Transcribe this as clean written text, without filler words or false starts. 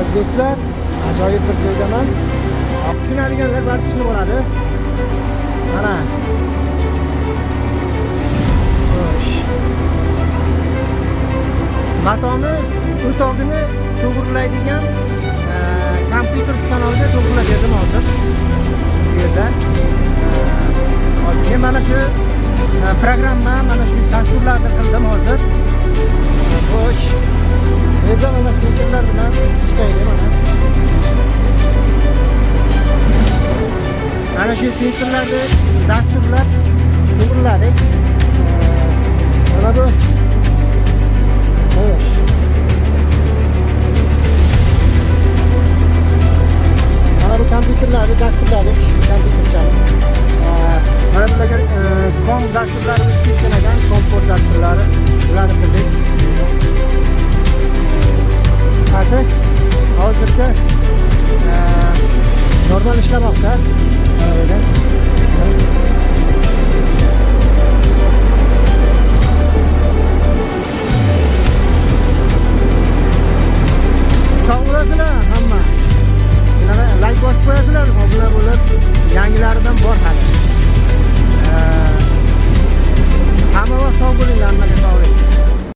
Aziz do'stlar, ajoyib bir joydaman. Tushunadiganlar bari tushunib oladi. Mana. Xo'sh. Matoni o'tog'ini to'g'rilaydigan kompyuter stanogida to'g'rilab berdim hozir. Bu yerda. Hozir mana shu programma, mana shu dasturlarni qildim hozir. Xo'sh. Yerda mana sensorlar bilan ishlaydi mana. Mana shu sensorlarni dasturlar to'g'riladik. Mana bu. Xo'sh. Mana bu kompyuterlarni dasturladik, kompyuterchani. Mana bularga kom dasturlari o'tib ketgan, komport dasturlari, ularni qildik. Sasi hozircha normal ishlamoqda.